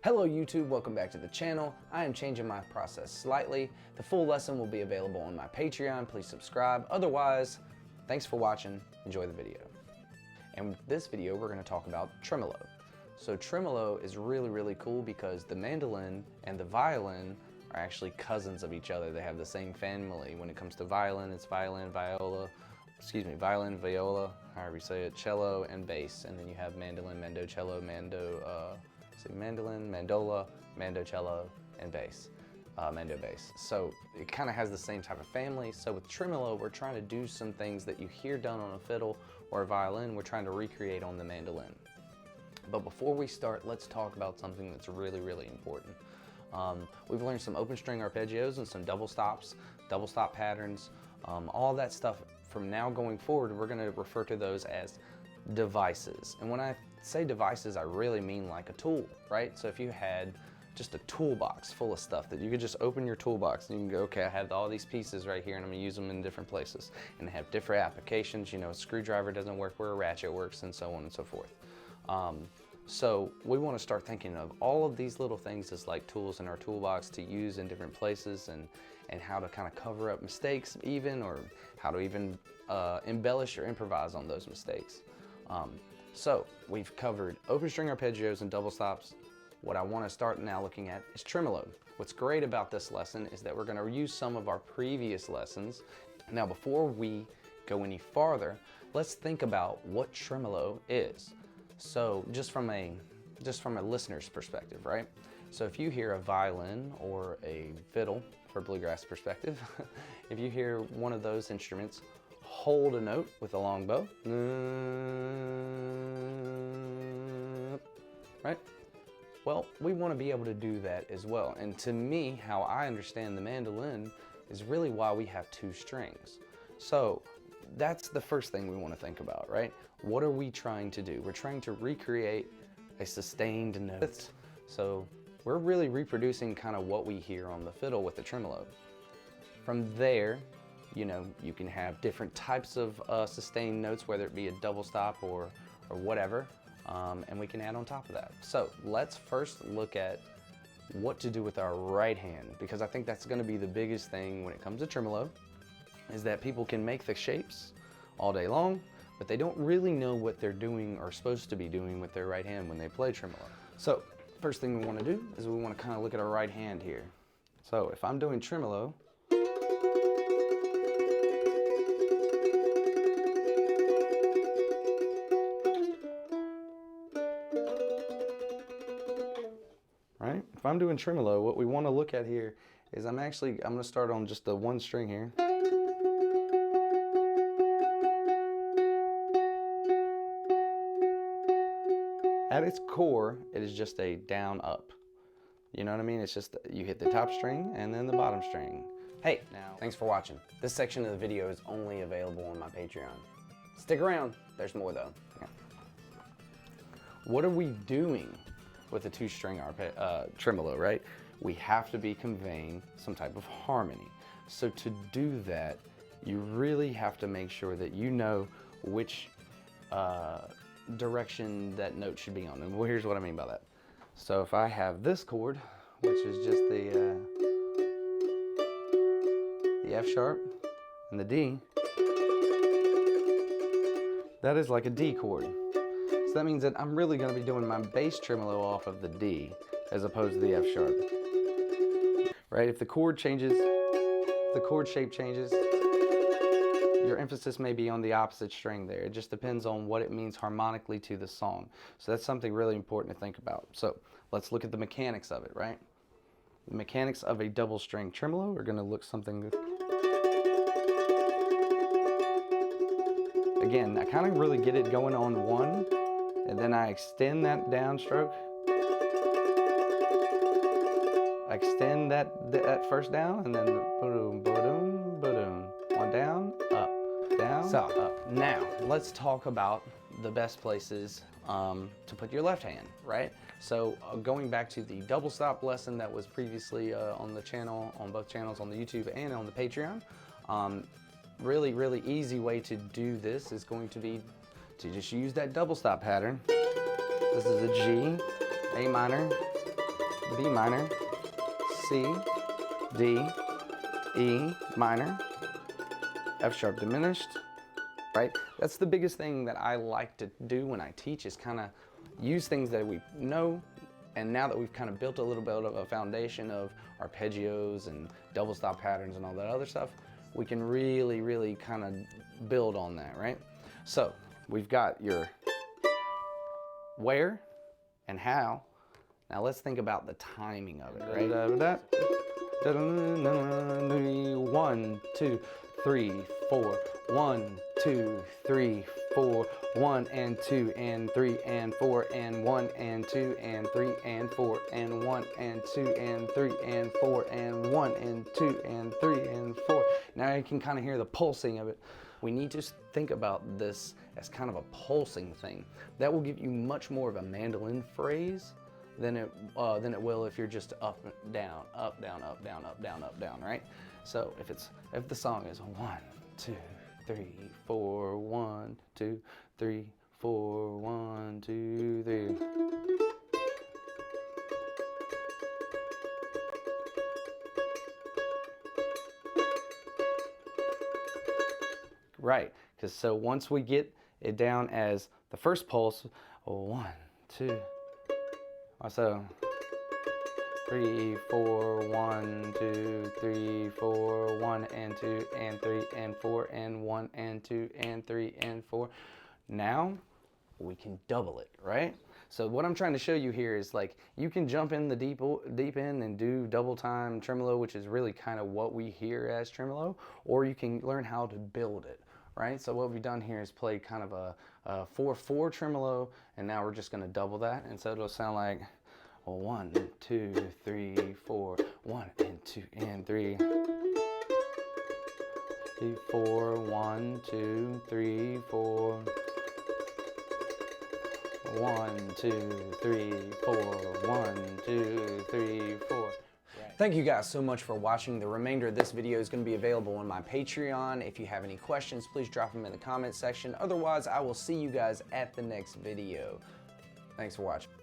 Hello YouTube, welcome back to the channel. I am changing my process slightly. The full lesson will be available on my Patreon. Please subscribe. Otherwise, thanks for watching. Enjoy the video. And with this video, we're going to talk about tremolo. So tremolo is really cool because the mandolin and the violin are actually cousins of each other. They have the same family. When it comes to violin, it's violin, viola, however you say it, cello, and bass. And then you have mandolin, mandocello, mandolin, mandola, mandocello, and bass, mando bass. So it kind of has the same type of family. So with tremolo, we're trying to do some things that you hear done on a fiddle or a violin, we're trying to recreate on the mandolin. But before we start, let's talk about something that's really important. We've learned some open string arpeggios and some double stop patterns, all that stuff. From now going forward, we're going to refer to those as devices. And when I say devices, I really mean like a tool, right? So if you had just a toolbox full of stuff that you could just open your toolbox and you can go, okay, I have all these pieces right here and I'm gonna use them in different places. And they have different applications, you know, a screwdriver doesn't work where a ratchet works and so on and so forth. So we want to start thinking of all of these little things as like tools in our toolbox to use in different places and how to kind of cover up mistakes even, or how to even embellish or improvise on those mistakes. So we've covered open string arpeggios and double stops. What I want to start now looking at is tremolo. What's great about this lesson is that we're going to use some of our previous lessons. Now before we go any farther, let's think about what tremolo is. So just from a listener's perspective, right? So if you hear a violin or a fiddle, for bluegrass perspective, if you hear one of those instruments hold a note with a long bow, right? Well, we want to be able to do that as well. And to me, how I understand the mandolin is really why we have two strings. So that's the first thing we want to think about, right? What are we trying to do? We're trying to recreate a sustained note. So we're really reproducing kind of what we hear on the fiddle with the tremolo. From there, you know, you can have different types of sustained notes, whether it be a double stop or whatever, and we can add on top of that. So let's first look at what to do with our right hand, because I think that's going to be the biggest thing when it comes to tremolo, is that people can make the shapes all day long, but they don't really know what they're doing or supposed to be doing with their right hand when they play tremolo. So first thing we want to do is we want to kind of look at our right hand here. So if I'm doing tremolo, right? If I'm doing tremolo, what we want to look at here is I'm going to start on just the one string here. At its core, it is just a down up. You know what I mean? It's just, you hit the top string and then the bottom string. Hey, now, thanks for watching. This section of the video is only available on my Patreon. Stick around, there's more though. Yeah. What are we doing with the two string tremolo, right? We have to be conveying some type of harmony. So to do that, you really have to make sure that you know which direction that note should be on. And well, here's what I mean by that. So if I have this chord, which is just the F sharp and the D, that is like a D chord. So that means that I'm really going to be doing my bass tremolo off of the D as opposed to the F sharp. Right? If the chord changes, the chord shape changes, your emphasis may be on the opposite string there. It just depends on what it means harmonically to the song. So that's something really important to think about. So let's look at the mechanics of it, right? The mechanics of a double string tremolo are going to look something. Again, I kind of really get it going on one, and then I extend that downstroke. I extend that first down, and then boom, boom, boom, one down, up, down, so up. Now let's talk about the best places to put your left hand, right? So going back to the double stop lesson that was previously on the channel, on both channels, on the YouTube and on the Patreon, really easy way to do this is going to be to just use that double stop pattern. This is a G, A minor, B minor, C, D, E minor, F sharp diminished, right? That's the biggest thing that I like to do when I teach, is kind of use things that we know, and now that we've kind of built a little bit of a foundation of arpeggios and double stop patterns and all that other stuff, we can really, really kind of build on that, right? So we've got your where and how. Now let's think about the timing of it, right? 1, 2, 3, 4. 1, 2, 3, 4. 1 and 2 and 3 and 4 and 1 and 2 and 3 and 4 and 1 and 2 and 3 and 4 and 1 and 2 and 3 and 4. Now you can kind of hear the pulsing of it. We need to think about this as kind of a pulsing thing. That will give you much more of a mandolin phrase than it will if you're just up, down, up, down, up, down, up, down, up, down, right? So if the song is 1, 2, 3, 4, 1, 2, 3, 4, 1, 2, 3. Right, because so once we get it down as the first pulse, 1, 2, so 3, 4, 1, 2, 3, 4, 1 and 2 and 3 and 4 and 1 and 2 and 3 and 4. Now we can double it, right? So what I'm trying to show you here is, like, you can jump in the deep end and do double time tremolo, which is really kind of what we hear as tremolo, or you can learn how to build it, right? So what we've done here is play kind of a 4/4 tremolo, and now we're just going to double that, and so it'll sound like 1, 2, 3, 4, 1 and 2 and 3. 4, 1, 2, 3, 4. 1, 2, 3, 4. 1, 2, 3, 4. Thank you guys so much for watching. The remainder of this video is going to be available on my Patreon. If you have any questions, please drop them in the comment section. Otherwise, I will see you guys at the next video. Thanks for watching.